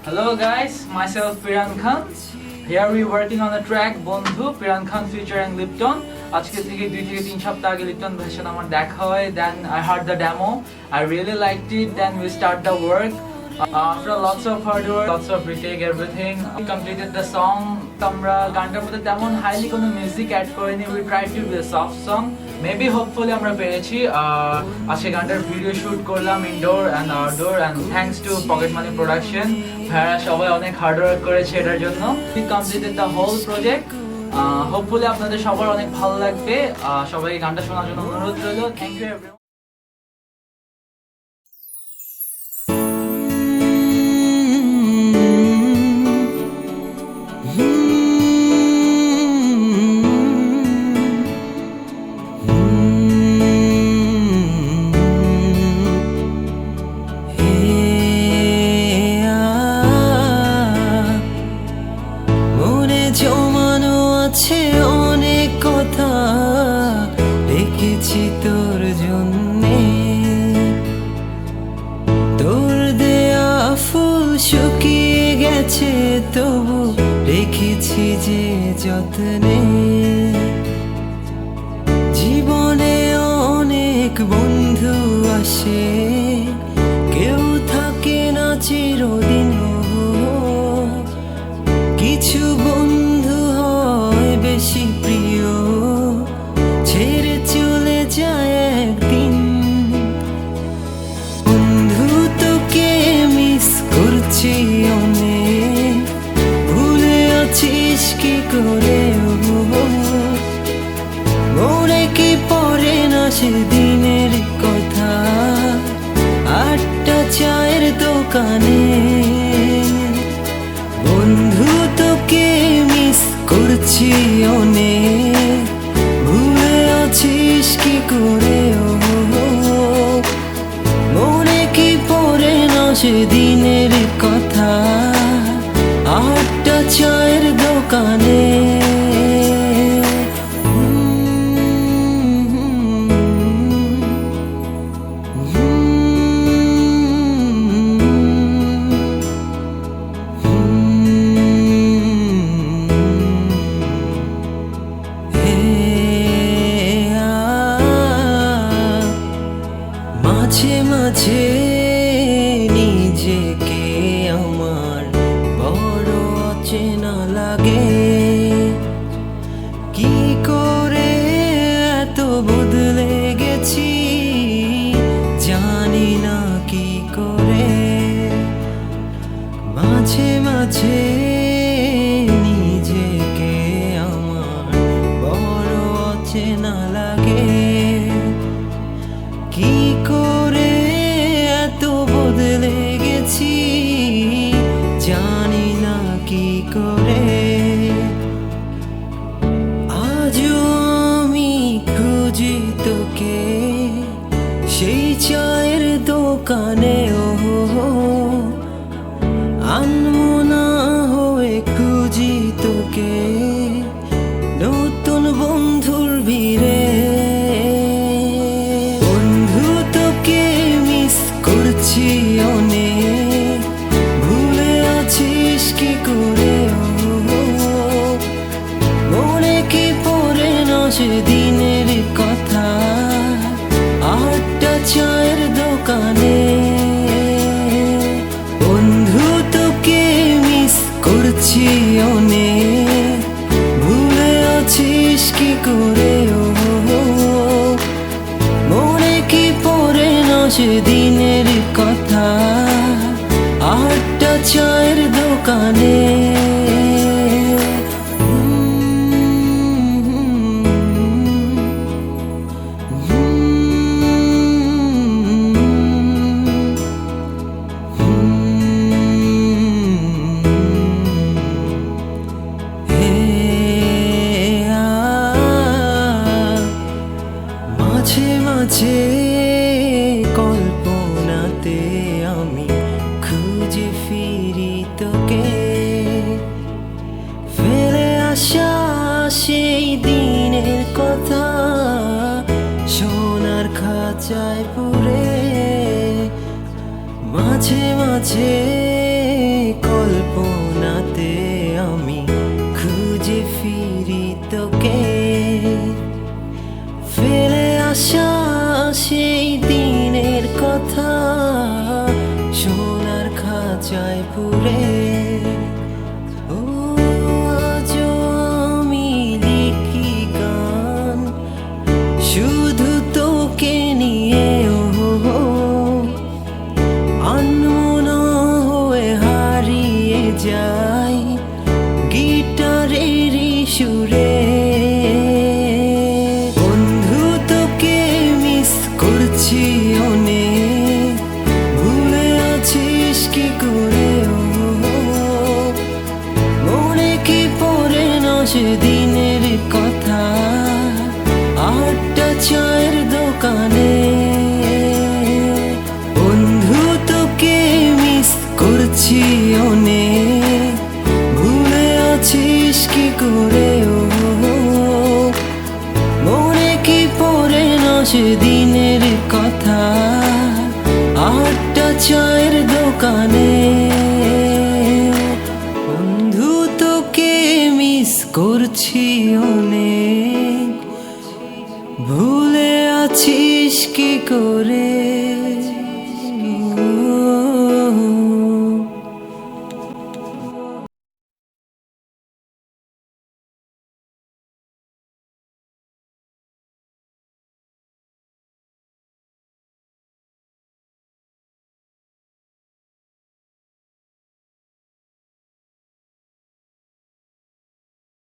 Hello guys, myself Piran Khan. Here we working on a track বন্ধু Piran Khan featuring Lipton. আজকে থেকে 2 থেকে 3 সপ্তাহ আগে লিপটন ভাইয়ের সাথে আমার দেখা হয়. Then I heard the demo. I really liked it. Then we start the work. After lots of hard work, lots of retake, everything, we completed the song. আমরা গানটার মধ্যে তেমন হাইলি কোনো মিউজিক অ্যাড করিনি. We tried to be a soft song. Maybe hopefully আমরা পেরেছি. আজকে গানটার ভিডিও শুট করলাম indoor and outdoor and thanks to pocket money production. ভাইরা সবাই অনেক হার্ড ওয়ার্ক করেছে এটার জন্য. We completed the whole project. Hopefully আপনাদের সবার অনেক ভালো লাগবে. সবাই গানটা শোনার জন্য অনুরোধ রইল. Thank you everyone. জমানো আছে অনেক কথা রেখেছি তোর জন্যে, তোর দেয়া ফুল শুকিয়ে গেছে তবু রেখেছি যে যত্নে। জীবনে অনেক বন্ধু আসে, কেউ থাকে না চিরদিন। কিছু বন্ধু হয় বেশি প্রিয়, ছেড়ে চলে যায় একদিন। বন্ধু তোকে মিস করছি অনেক, ভুলে আছিস কি করে? মনে কি পড়ে না সেদিনের কথা, 8টা চায়ের দোকানে। বন্ধু তোকে মিস করছি অনেক, ভুলে আছিস কি করে? মনে কি পড়ে না সেদিনের কথা, 8টা চায়ের দোকানে। মাঝে মাঝে নিজেকে আমার বড় অচেনা লাগে, কি করে এত বদলে গেছি জানি না কি করে। মাঝে মাঝে নিজেকে আমার বড় অচেনা লাগে, কি করে এত বদলে গেছি জানি না কি করে। আজও আমি খুঁজি তোকে সেই চায়ের দোকানে, আনমনা হয়ে খুঁজি তোকে নতুন বন্ধুর ভিড়ে। করছি অনেক, ভুলে আছিস কি করে? মনে কি পড়ে না সেদিনের কথা, 8টা চায়ের দোকানে। বন্ধু তোকে মিস করছি অনেক, ভুলে আছিস কি করে? মনে কি পড়ে না সেদিনের কথা, 8টা চায়ের দোকানে। মাঝে মাঝে কল্পনাতে আমি খুঁজে ফিরি তোকে, ফেলে আসা সেই দিনের কথা সোনার খাঁচায় পুরে। মাঝে মাঝে কল আসা সেই দিনের কথা সোনার খাঁচায় পুরে ও আজও আমি লিখি গান শুধু তোকে নিয়ে আনমনা হয়ে হারিয়ে যাই গিটারের সুরে। বন্ধু তোকে মিস করছি অনেক, ভুলে আছিস কি করে মনে কি পড়ে না সেদিনের কথা আটটা চায়ের দোকানে। বন্ধু তোকে মিস করছি অনেক, ভুলে আছিস কি করে মনে কি পড়ে না সেদিনের কথা আটটা চায়ের দোকানে। বন্ধু তোকে মিস করছি অনেক, ভুলে আছিস কি করে।